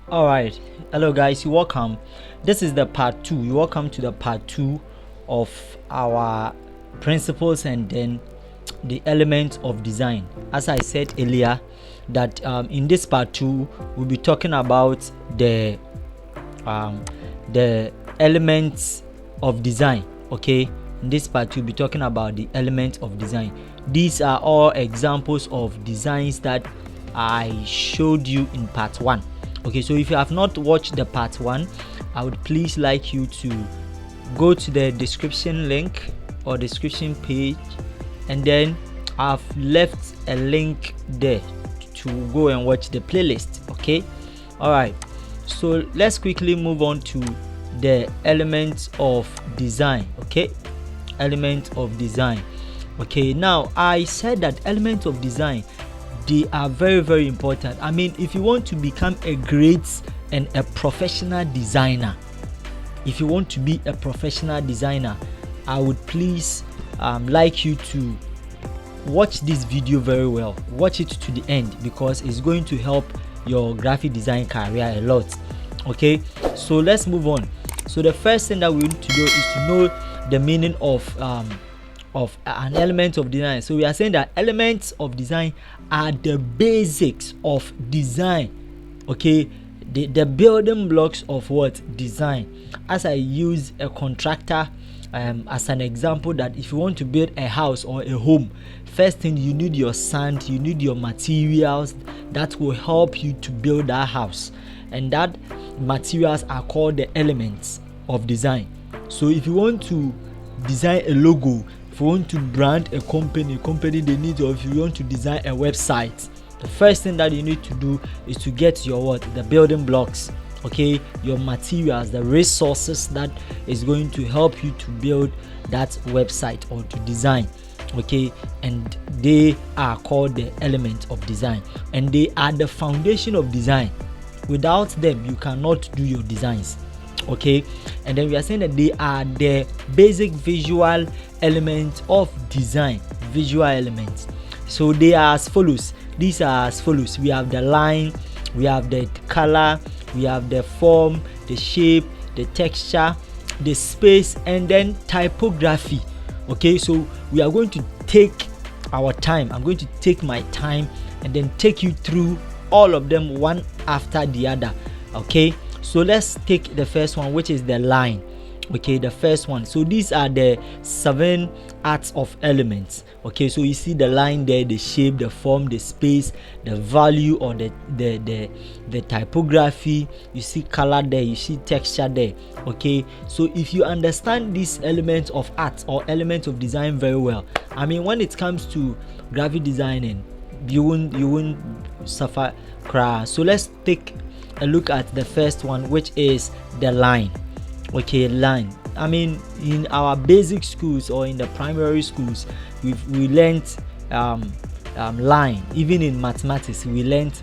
All right, hello guys, you welcome. This is the part 2. You welcome to the part 2 of our principles and then the elements of design. As I said earlier, that in this part 2 we'll be talking about um, the elements of design. Okay, in this part we'll be talking about the elements of design. These are all examples of designs that I showed you in part 1. Okay, so if you have not watched the part 1, I would please like you to go to the description link or description page, and then I've left a link there to go and watch the playlist. Okay, all right, so let's quickly move on to the elements of design. Okay, elements of design. Okay, now I said that elements of design, they are very important. I mean, if you want to become a great and a professional designer, if you want to be a professional designer, I would please like you to watch this video very well. Watch it to the end because it's going to help your graphic design career a lot. Okay, so let's move on. So the first thing that we need to do is to know the meaning of an element of design. So we are saying that elements of design are the basics of design. Okay, the building blocks of what? Design. As I use a contractor as an example, that if you want to build a house or a home, first thing you need your sand, you need your materials that will help you to build that house, and that materials are called the elements of design. So if you want to design a logo, if you want to brand a company they need, or if you want to design a website, the first thing that you need to do is to get your the building blocks. Okay, your materials, the resources that is going to help you to build that website or to design. Okay, and they are called the elements of design, and they are the foundation of design. Without them you cannot do your designs. Okay, and then we are saying that they are the basic visual elements of design. Visual elements, so they are as follows. These are as follows: we have the line, we have the color, we have the form, the shape, the texture, the space, and then typography. Okay, so we are going to take our time. I'm going to take my time and then take you through all of them one after the other. Okay, so let's take the first one, which is the line. Okay, the first one. So these are the 7 arts of elements. Okay, so you see the line there, the shape, the form, the space, the value, or the typography. You see color there, you see texture there. Okay, so if you understand these elements of art or elements of design very well, I mean, when it comes to graphic designing, you won't suffer crash. So let's take a look at the first one, which is the line. Okay, line. I mean, in our basic schools or in the primary schools, we learned line. Even in mathematics, we learned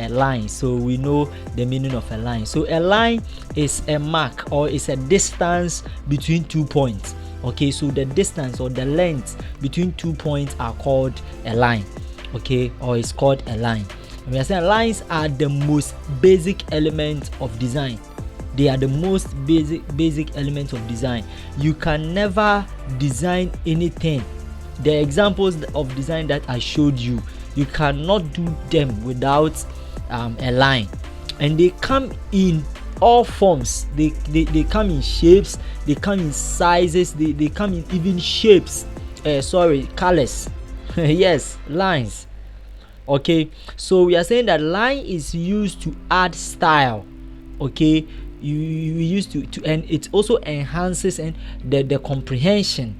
line, so we know the meaning of a line. So a line is a mark or is a distance between 2 points. Okay, so the distance or the length between 2 points are called a line. Okay, or it's called a line. And we are saying lines are the most basic element of design. They are the most basic elements of design. You can never design anything. The examples of design that I showed you, you cannot do them without a line. And they come in all forms. They come in shapes, they come in sizes, they come in even shapes. Colors. Yes, lines. Okay, so we are saying that line is used to add style. Okay, you used to and it also enhances and the comprehension,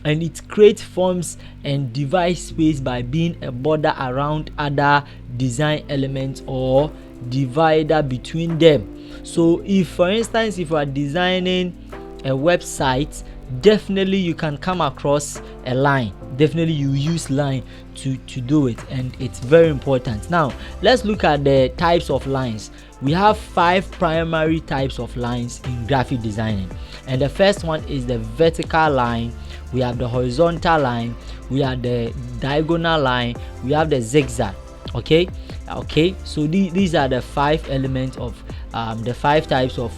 and it creates forms and divides space by being a border around other design elements or divider between them. So if, for instance, if you are designing a website, definitely you can come across a line. Definitely you use line to do it, and it's very important. Now let's look at the types of lines. We have 5 primary types of lines in graphic designing, and the first one is the vertical line, we have the horizontal line, we have the diagonal line, we have the zigzag. Okay, so these are the 5 elements of the 5 types of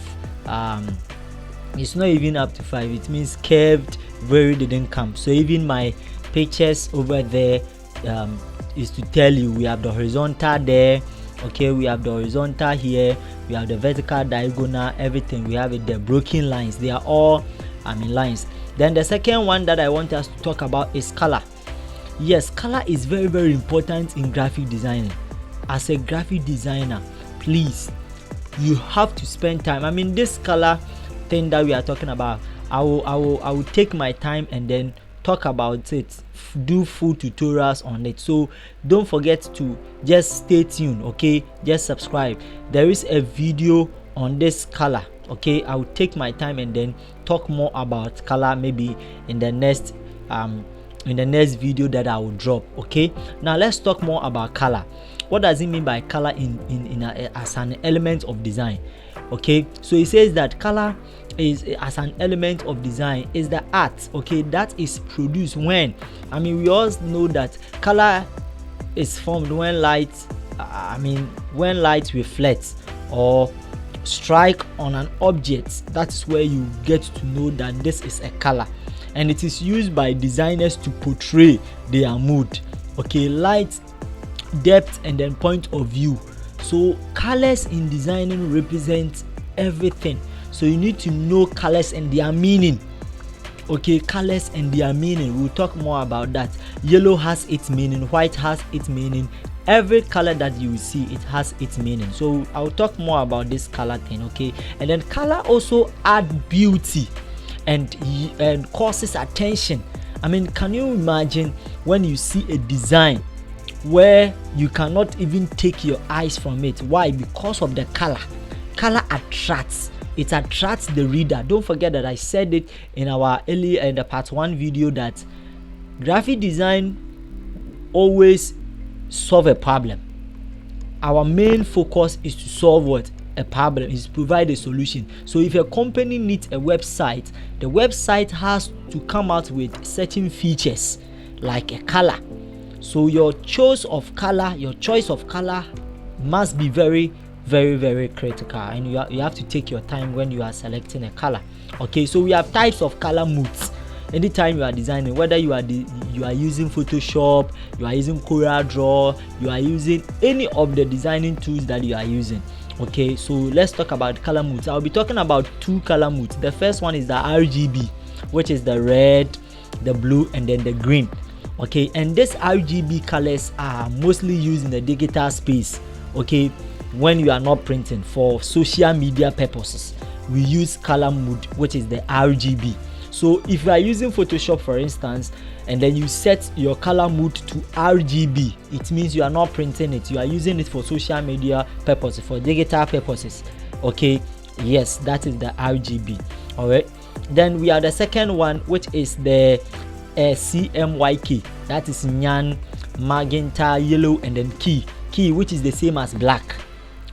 it's not even up to 5, it means curved very didn't come. So even my pictures over there is to tell you we have the horizontal there. Okay, we have the horizontal here, we have the vertical, diagonal, everything. We have it, the broken lines, they are all lines. Then the second one that I want us to talk about is color. Yes, color is very, very important in graphic designing. As a graphic designer, please, you have to spend time. This color thing that we are talking about, I will take my time and then talk about it, do full tutorials on it. So don't forget to just stay tuned. Okay, just subscribe. There is a video on this color. Okay, I will take my time and then talk more about color maybe in the next video that I will drop. Okay, now let's talk more about color. What does it mean by color as an element of design? Okay, so it says that color is as an element of design is the art, okay, that is produced when we all know that color is formed when light reflects or strike on an object. That's where you get to know that this is a color, and it is used by designers to portray their mood, okay, light, depth, and then point of view. So colors in designing represent everything. So you need to know colors and their meaning. Okay, colors and their meaning, we'll talk more about that. Yellow has its meaning, white has its meaning. Every color that you see, it has its meaning. So I'll talk more about this color thing. Okay, and then color also add beauty and causes attention. Can you imagine when you see a design where you cannot even take your eyes from it? Why? Because of the color. Color attracts. It attracts the reader. Don't forget that I said it in our earlier in the part 1 video that graphic design always solve a problem. Our main focus is to solve what? A problem, is provide a solution. So if a company needs a website, the website has to come out with certain features like a color. So your choice of color must be very, very, very critical, and you have to take your time when you are selecting a color. Okay, so we have types of color moods. Anytime you are designing, whether you are using Photoshop, you are using CorelDRAW, you are using any of the designing tools that you are using. Okay, so let's talk about color moods. I'll be talking about 2 color moods. The first one is the RGB, which is the red, the blue, and then the green. Okay, and these RGB colors are mostly used in the digital space. Okay, when you are not printing, for social media purposes, we use color mode, which is the RGB. So if you are using Photoshop, for instance, and then you set your color mode to RGB, it means you are not printing it, you are using it for social media purposes, for digital purposes. Okay, yes, that is the RGB. All right, then we have the second one, which is the CMYK. That is cyan, magenta, yellow, and then key, which is the same as black.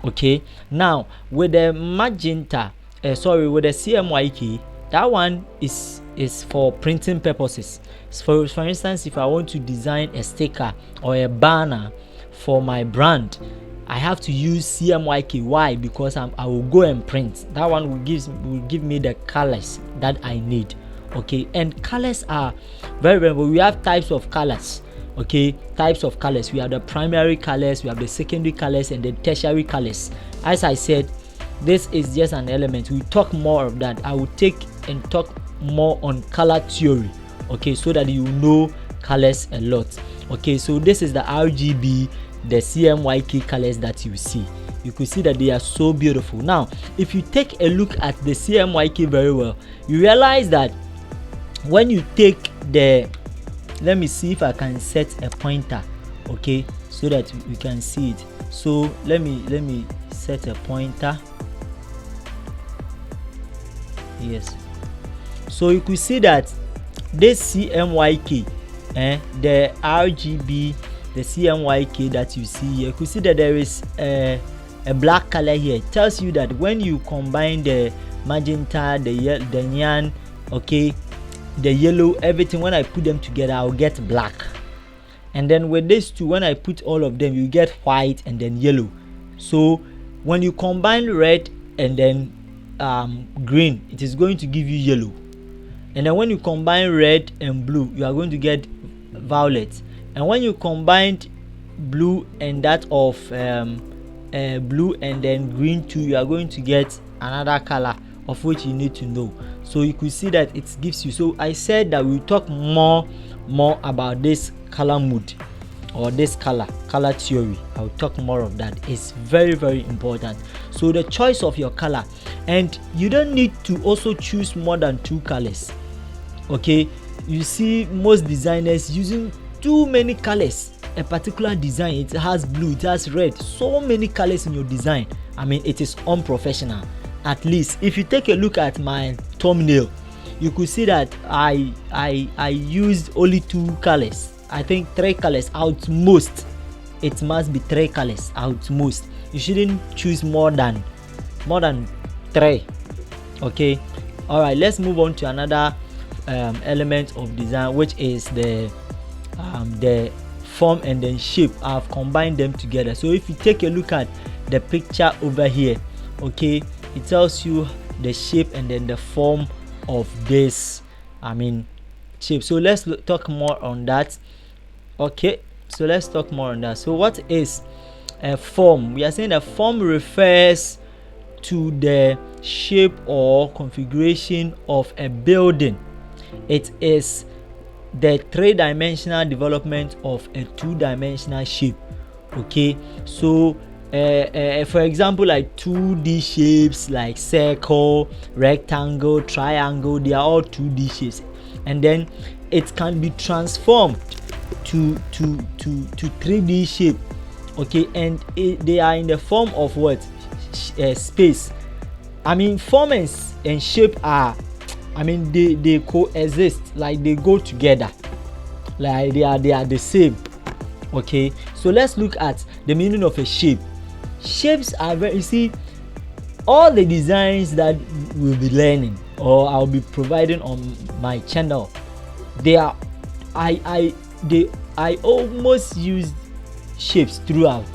Okay, now with the magenta, with the CMYK, that one is for printing purposes. For instance, if I want to design a sticker or a banner for my brand, I have to use CMYK. Why? Because I will go and print. That one will give me the colors that I need. Okay, and colors are very, very, we have types of colors. Okay, types of colors. We have the primary colors, we have the secondary colors, and the tertiary colors. As I said, this is just an element. We'll talk more of that. I will take and talk more on color theory, okay, so that you know colors a lot. Okay, so this is the RGB, the CMYK colors that you see. You could see that they are so beautiful. Now, if you take a look at the CMYK very well, you realize that when you take the, let me see if I can set a pointer, okay, so that we can see it. So let me set a pointer. Yes, so you could see that this CMYK, the RGB, the CMYK that you see here, you could see that there is a black color here. It tells you that when you combine the magenta, the cyan, okay, the yellow, everything, when I put them together, I'll get black. and then with these two, when I put all of them, you get white and then yellow. So when you combine red and then green, it is going to give you yellow. And then when you combine red and blue, you are going to get violet. And when you combine blue and that of blue and then green too, you are going to get another color of which you need to know. So you could see that it gives you. So I said that we'll talk more about this color mood or this color theory. I'll talk more of that. It's very, very important. So the choice of your color, and you don't need to also choose more than 2 colors. Okay, you see most designers using too many colors. A particular design, it has blue, it has red, so many colors in your design. I mean, it is unprofessional. At least if you take a look at my thumbnail, you could see that I used only 2 colors. I think 3 colors out most. It must be 3 colors out most. You shouldn't choose more than 3. Okay, all right, let's move on to another element of design, which is the form and then shape. I've combined them together. So if you take a look at the picture over here, okay, it tells you the shape and then the form of this shape. So let's talk more on that. Okay, so let's talk more on that. So what is a form? We are saying that form refers to the shape or configuration of a building. It is the 3-dimensional development of a 2-dimensional shape. Okay, so for example, like 2D shapes like circle, rectangle, triangle, they are all 2D shapes, and then it can be transformed to 3D shape. Okay, and they are in the form of what? Space. I mean, form and shape are, I mean, they coexist, like they go together, like they are the same. Okay, so let's look at the meaning of a shape. Shapes are very, you see, all the designs that we'll be learning or I'll be providing on my channel, they are I almost use shapes throughout.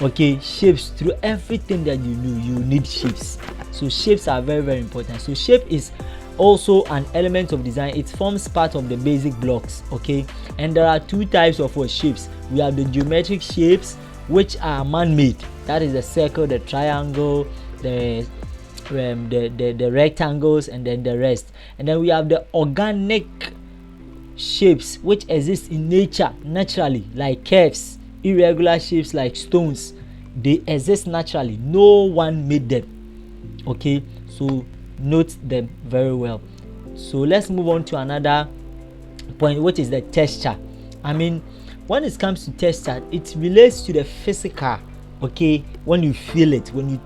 Okay, shapes through everything that you do, you need shapes. So shapes are very, very important. So shape is also an element of design. It forms part of the basic blocks. Okay, and there are 2 types of shapes. We have the geometric shapes, which are man-made. That is the circle, the triangle, the rectangles, and then the rest. And then we have the organic shapes, which exist in nature naturally, like curves, irregular shapes like stones. They exist naturally, no one made them. Okay, so note them very well. So let's move on to another point, which is the texture. I mean, when it comes to texture, it relates to the physical. Okay, when you feel it, when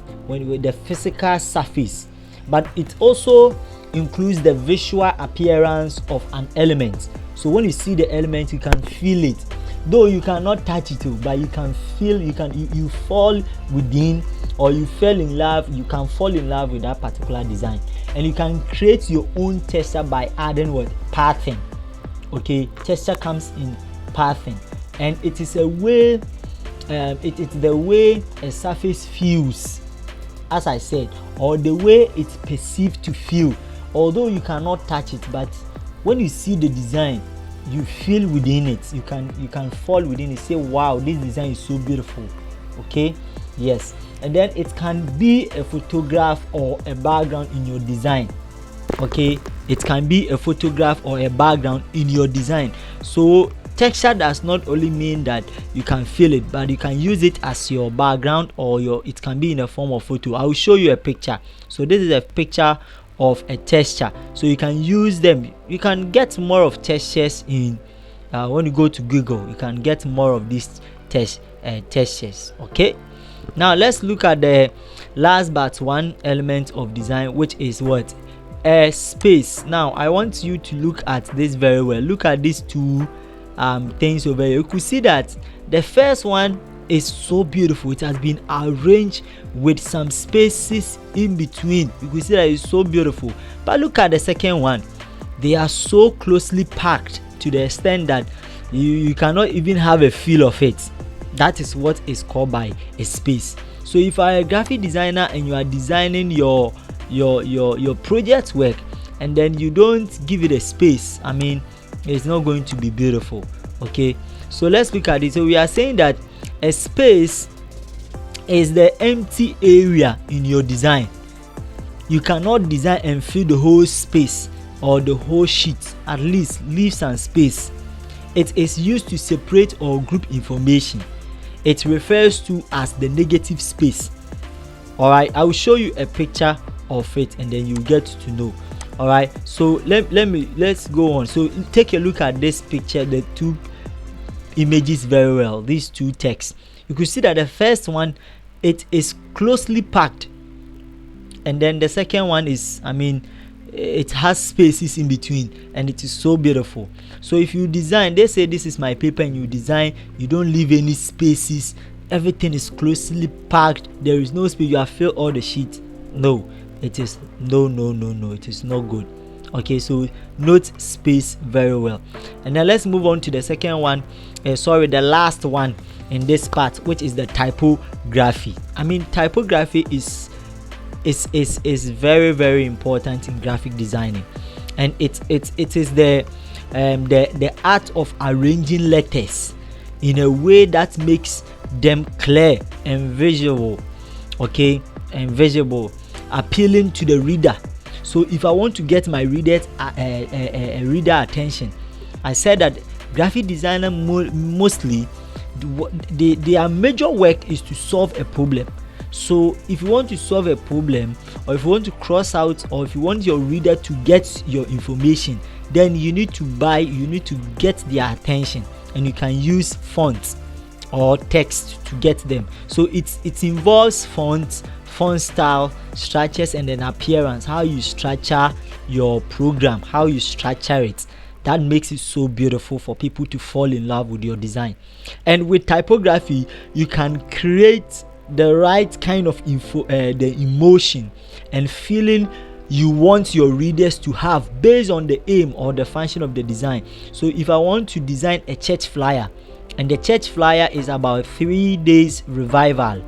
the physical surface, but it also includes the visual appearance of an element. So when you see the element, you can feel it, though you cannot touch it, but you can feel, you fall within, or you fell in love, you can fall in love with that particular design, and you can create your own texture by adding what? Pattern. Okay, texture comes in pattern, and it is a way, it is the way a surface feels, as I said, or the way it's perceived to feel, although you cannot touch it, but when you see the design, you feel within it, you can fall within it, say, wow, this design is so beautiful. Okay, yes. And then it can be a photograph or a background in your design. Okay, it can be a photograph or a background in your design. So texture does not only mean that you can feel it, but you can use it as your background, or it can be in a form of photo. I will show you a picture. So this is a picture of a texture, so you can use them. You can get more of textures in when you go to Google, you can get more of these textures. Okay, now let's look at the last but one element of design, which is what? A space. Now I want you to look at this very well. Look at these 2 things over here. You could see that the first one is so beautiful. It has been arranged with some spaces in between. You can see that it's so beautiful. But look at the second one. They are so closely packed to the extent that You cannot even have a feel of it. That is what is called by a space. So if you are a graphic designer and you are designing your project work, and then you don't give it a space, I mean, it's not going to be beautiful. Okay, so let's look at it. So we are saying that a space is the empty area in your design. You cannot design and fill the whole space or the whole sheet. At least leave some space. It is used to separate or group information. It refers to as the negative space. Alright, I will show you a picture of it and then you get to know. Alright, so let's go on. So take a look at this picture, the two images very well, these two texts. You could see that the first one, it is closely packed, and then the second one is, I mean, it has spaces in between, and it is so beautiful. So if you design, they say this is my paper, and you design, you don't leave any spaces, everything is closely packed, there is no space, you have filled all the sheet. No, it is no, it is not good. Okay, so note space very well. And then let's move on to the second one, the last one in this part, which is the typography. I mean, typography is very, very important in graphic designing, and it is the art of arranging letters in a way that makes them clear and visual, okay, and visible, appealing to the reader. So if I want to get my reader attention, I said that graphic designer mostly their major work is to solve a problem. So if you want to solve a problem, or if you want to cross out, or if you want your reader to get your information, then you need to get their attention, and you can use fonts or text to get them. So it involves fonts, font style, structures, and then appearance, how you structure your program, how you structure it. That makes it so beautiful for people to fall in love with your design. And with typography, you can create the right kind of the emotion and feeling you want your readers to have based on the aim or the function of the design. So if I want to design a church flyer, and the church flyer is about 3 days revival,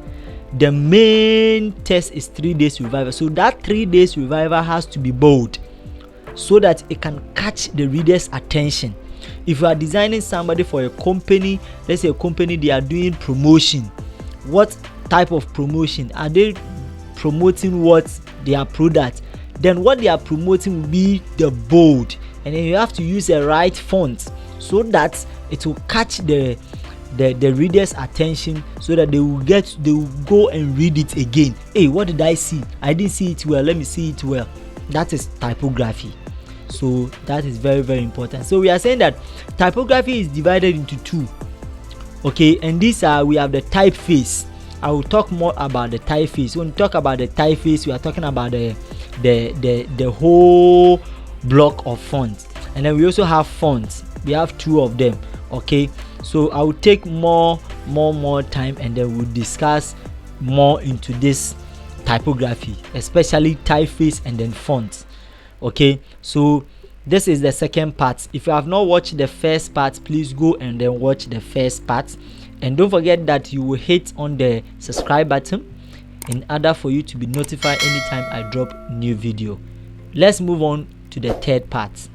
the main test is 3 days revival. So that 3 days revival has to be bold, so that it can catch the reader's attention. If you are designing somebody for a company, let's say a company, they are doing promotion. What type of promotion? Are they promoting what? Their product. Then what they are promoting will be the bold, and then you have to use the right font so that it will catch the reader's attention, so that they will go and read it again. Hey, what did I see? I didn't see it well, let me see it well. That is typography. So that is very, very important. So we are saying that typography is divided into two. Okay, and these are, we have the typeface. I will talk more about the typeface. When we talk about the typeface, we are talking about the whole block of fonts. And then we also have fonts. We have two of them. Okay, so I will take more time, and then we'll discuss more into this typography, especially typeface and then fonts. Okay, so this is the second part. If you have not watched the first part, please go and then watch the first part, and don't forget that you will hit on the subscribe button in order for you to be notified anytime I drop new video. Let's move on to the third part.